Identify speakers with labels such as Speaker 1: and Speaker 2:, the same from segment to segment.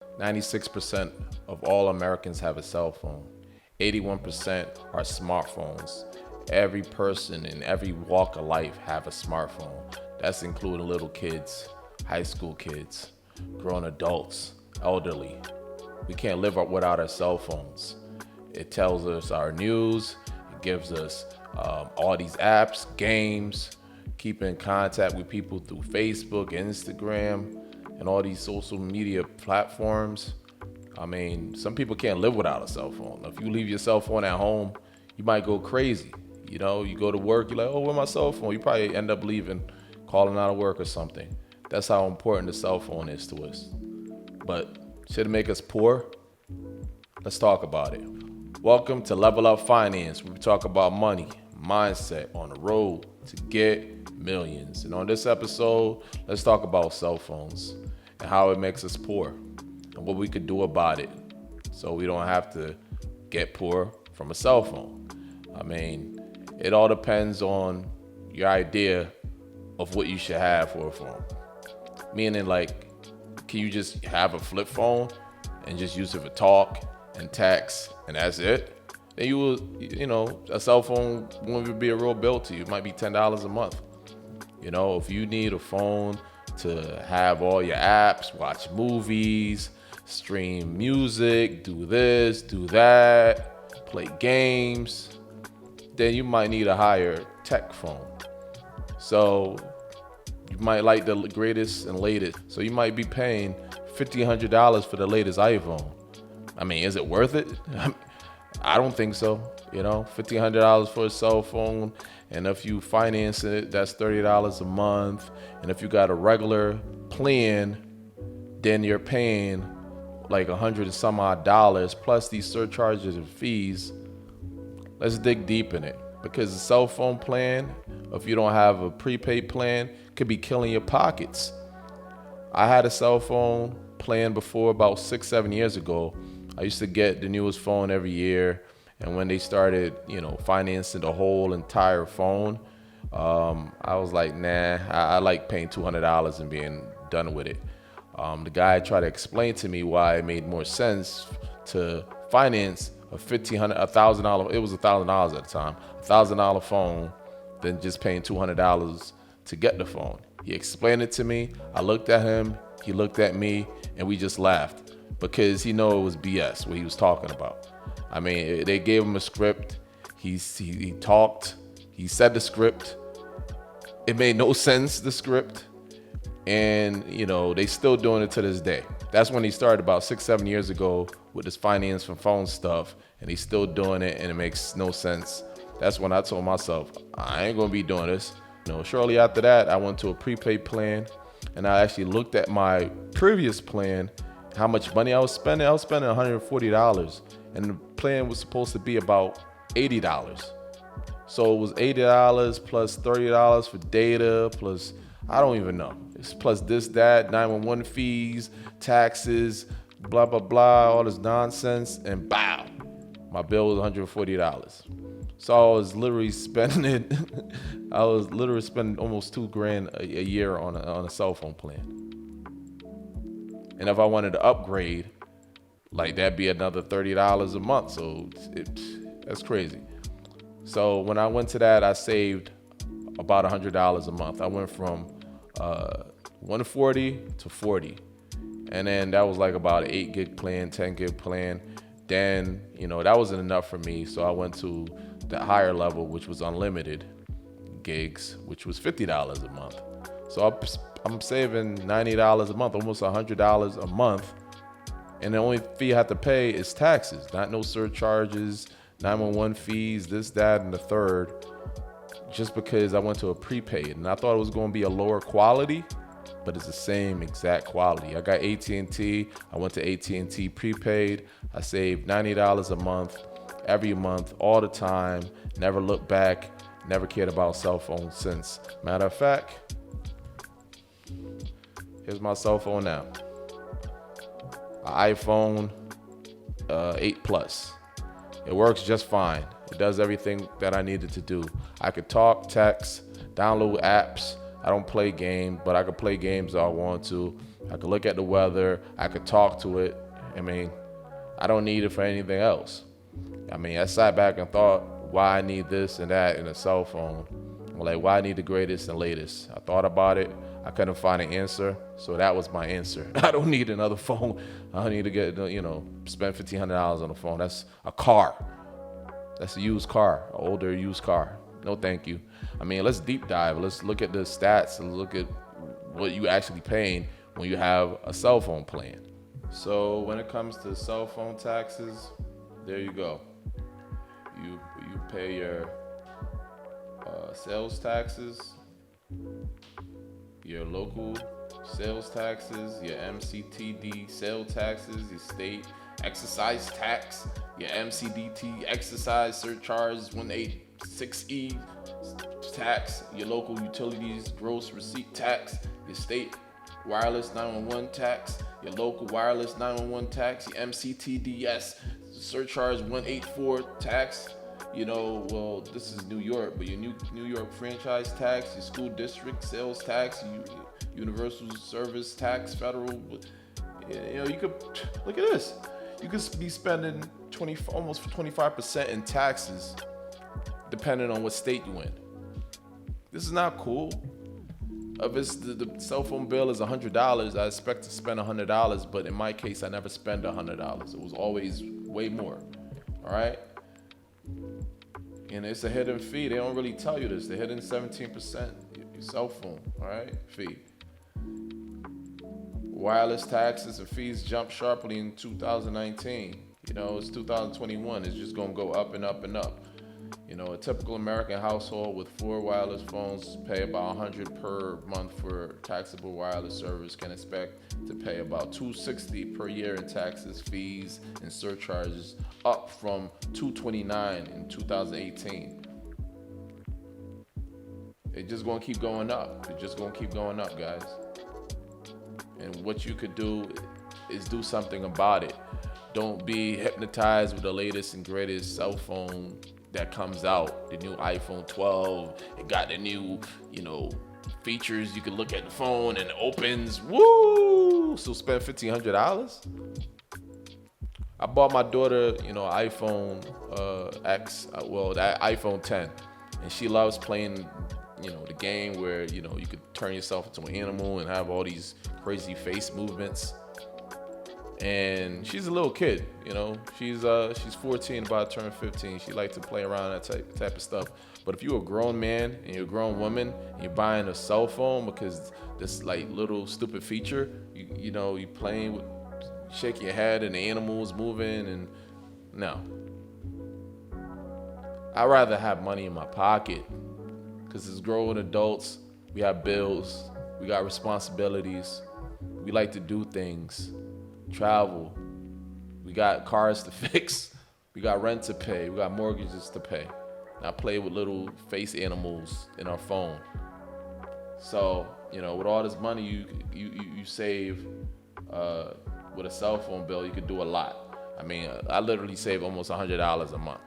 Speaker 1: 96% of all Americans have a cell phone. 81% are smartphones. Every person in every walk of life have a smartphone. That's including little kids, high school kids, grown adults, elderly. We can't live without our cell phones. It tells us our news. It gives us all these apps, games, keep in contact with people through Facebook, Instagram, and all these social media platforms. I mean, some people can't live without a cell phone. If you leave your cell phone at home, you might go crazy. You know, you go to work, you're like, oh, where's my cell phone? You probably end up leaving, calling out of work or something. That's how important the cell phone is to us. But should it make us poor? Let's talk about it. Welcome to Level Up Finance, where we talk about money, mindset on the road to get millions. And on this episode, let's talk about cell phones and how it makes us poor and what we could do about it so we don't have to get poor from a cell phone. I mean, it all depends on your idea of what you should have for a phone. Meaning, like, can you just have a flip phone and just use it for talk and text and that's it? Then you will, a cell phone won't even be a real bill to you. It might be $10 a month. You know, if you need a phone to have all your apps, watch movies, stream music, do this, do that, play games, then you might need a higher tech phone. So you might like the greatest and latest. So you might be paying $1,500 for the latest iPhone. I mean, is it worth it? I don't think so. You know, $1,500 for a cell phone. And if you finance it, that's $30 a month. And if you got a regular plan, then you're paying like $100 and some odd dollars plus these surcharges and fees. Let's dig deep in it, because the cell phone plan, if you don't have a prepaid plan, could be killing your pockets. I had a cell phone plan before about 6-7 years ago. I used to get the newest phone every year. And when they started, financing the whole entire phone, I was like, nah, I like paying $200 and being done with it. The guy tried to explain to me why it made more sense to finance a $1,000, it was $1,000 at the time, $1,000 phone than just paying $200 to get the phone. He explained it to me. I looked at him, he looked at me, and we just laughed because he knew it was BS what he was talking about. I mean, they gave him a script. He talked. He said the script. It made no sense, the script. And, they still doing it to this day. That's when he started about 6-7 years ago with this finance for phone stuff. And he's still doing it, and it makes no sense. That's when I told myself, I ain't going to be doing this. Shortly after that, I went to a prepaid plan. And I actually looked at my previous plan, how much money I was spending. I was spending $140. And the plan was supposed to be about $80. So it was $80 plus $30 for data, plus I don't even know. It's plus this, that, 911 fees, taxes, blah, blah, blah, all this nonsense. And bow, my bill was $140. So I was literally spending almost $2,000 a year on a cell phone plan. And if I wanted to upgrade, like that'd be another $30 a month. So that's crazy. So when I went to that, I saved about $100 a month. I went from 140 to 40. And then that was like about an 8 gig plan, 10 gig plan. Then, that wasn't enough for me. So I went to the higher level, which was unlimited gigs, which was $50 a month. So I'm saving $90 a month, almost $100 a month. And the only fee I have to pay is taxes, not no surcharges, 911 fees, this, that, and the third, just because I went to a prepaid. And I thought it was going to be a lower quality, but it's the same exact quality. I got AT&T. I went to AT&T prepaid. I saved $90 a month, every month, all the time. Never looked back, never cared about cell phones since. Matter of fact, here's my cell phone now. iPhone 8 Plus. It works just fine. It does everything that I needed to do. I could talk, text, download apps. I don't play games, but I could play games if I want to. I could look at the weather. I could talk to it. I mean, I don't need it for anything else. I mean, I sat back and thought why I need this and that in a cell phone. Like, why I need the greatest and latest. I thought about it. I couldn't find an answer. So that was my answer. I don't need another phone. I don't need to get, spend $1,500 on a phone. That's a car. That's a used car, an older used car. No, thank you. I mean, let's deep dive. Let's look at the stats and look at what you actually paying when you have a cell phone plan. So when it comes to cell phone taxes, there you go. You pay your sales taxes, your local sales taxes, your MCTD sale taxes, your state exercise tax, your MCDT exercise surcharge 186E tax, your local utilities gross receipt tax, your state wireless 911 tax, your local wireless 911 tax, your MCTDS surcharge 184 tax. Well, this is New York, but your New York franchise tax, your school district sales tax, universal service tax, federal. You could look at this. You could be spending almost 25% in taxes, depending on what state you in. This is not cool. If it's the cell phone bill is $100, I expect to spend $100, but in my case, I never spend $100. It was always way more. All right. And it's a hidden fee. They don't really tell you this. The hidden 17% your cell phone, all right, fee. Wireless taxes and fees jumped sharply in 2019. It's 2021. It's just gonna go up and up and up. A typical American household with 4 wireless phones pay about $100 per month for taxable wireless service can expect to pay about $260 per year in taxes, fees, and surcharges, up from $229 in 2018. It's just gonna keep going up. It's just gonna keep going up, guys. And what you could do is do something about it. Don't be hypnotized with the latest and greatest cell phone that comes out. The new iPhone 12. It got the new, features. You can look at the phone and it opens. Woo! So spend $1,500. I bought my daughter, iPhone X. That iPhone 10, and she loves playing, the game where you could turn yourself into an animal and have all these crazy face movements. And she's a little kid, she's 14, about to turn 15. She likes to play around that type of stuff. But if you're a grown man and you're a grown woman and you're buying a cell phone because this little stupid feature, you playing with, shaking your head and the animals moving, and no. I'd rather have money in my pocket, because as grown adults, we have bills, we got responsibilities, we like to do things. Travel, we got cars to fix, we got rent to pay, we got mortgages to pay. Not play with little face animals in our phone. So with all this money you save with a cell phone bill, you could do a lot. I mean, I literally save almost $100 a month.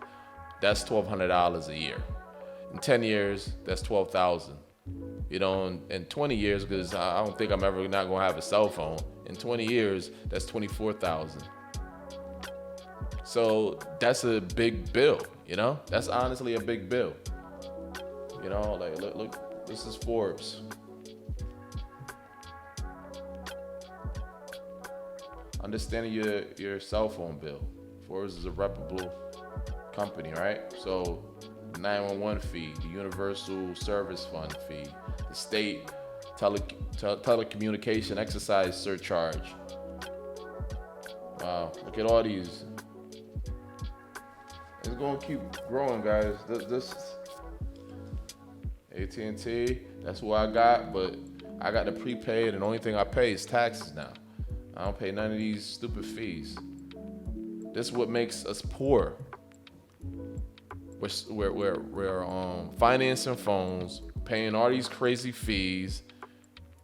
Speaker 1: That's $1,200 a year. In 10 years, that's $12,000. In 20 years, because I don't think I'm ever not gonna have a cell phone. In 20 years, that's $24,000. So that's a big bill, That's honestly a big bill. Look, this is Forbes. Understanding your cell phone bill. Forbes is a reputable company, right? So the 911 fee, the universal service fund fee, the state telecommunication exercise surcharge. Wow, look at all these. It's gonna keep growing, guys. This AT&T, that's what I got, but I got the prepaid, and the only thing I pay is taxes now. I don't pay none of these stupid fees. This is what makes us poor. We're financing phones, paying all these crazy fees,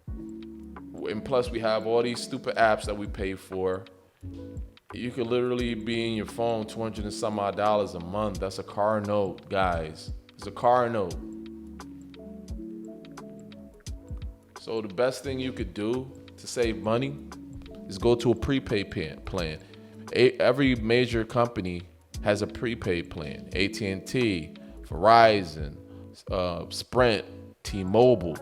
Speaker 1: and plus we have all these stupid apps that we pay for. You could literally be in your phone $200 and some odd a month. That's a car note, guys. It's a car note. So the best thing you could do to save money is go to a prepaid plan. Every major company has a prepaid plan. AT&T, Verizon, Sprint, T-Mobile.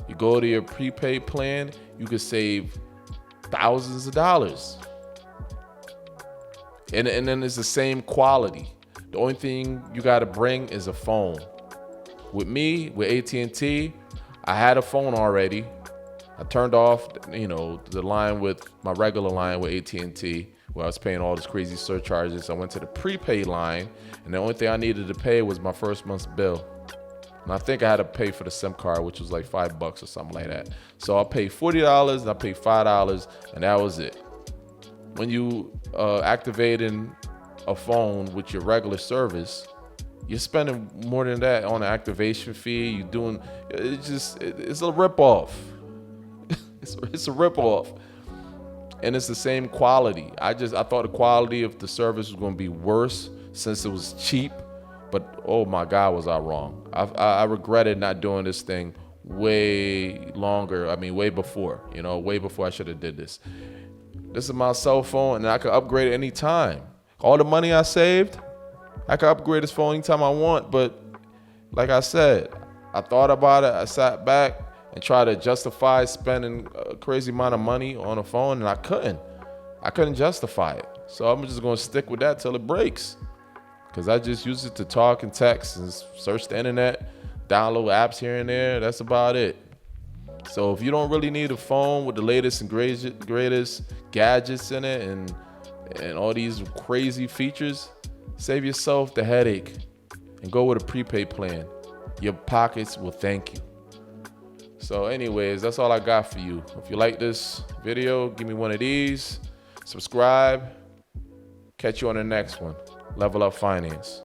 Speaker 1: You go to your prepaid plan, you can save thousands of dollars. And then it's the same quality. The only thing you got to bring is a phone. With me, with AT&T, I had a phone already. I turned off, the line with my regular line with AT&T, where I was paying all these crazy surcharges. I went to the prepaid line, and the only thing I needed to pay was my first month's bill. And I think I had to pay for the SIM card, which was like $5 or something like that. So I paid $40 and I paid $5, and that was it. When you activating a phone with your regular service, you're spending more than that on the activation fee. It's a ripoff. It's a ripoff. And it's the same quality. I thought the quality of the service was going to be worse since it was cheap. But oh my God, was I wrong. I regretted not doing this thing way longer. I mean, way before I should have did this. This is my cell phone, and I can upgrade it anytime. All the money I saved, I can upgrade this phone anytime I want. But like I said, I thought about it. I sat back and tried to justify spending a crazy amount of money on a phone, and I couldn't justify it. So I'm just going to stick with that till it breaks. Because I just use it to talk and text and search the internet, download apps here and there. That's about it. So if you don't really need a phone with the latest and greatest gadgets in it and all these crazy features, save yourself the headache and go with a prepaid plan. Your pockets will thank you. So anyways, that's all I got for you. If you like this video, give me one of these. Subscribe. Catch you on the next one. Level Up Finance.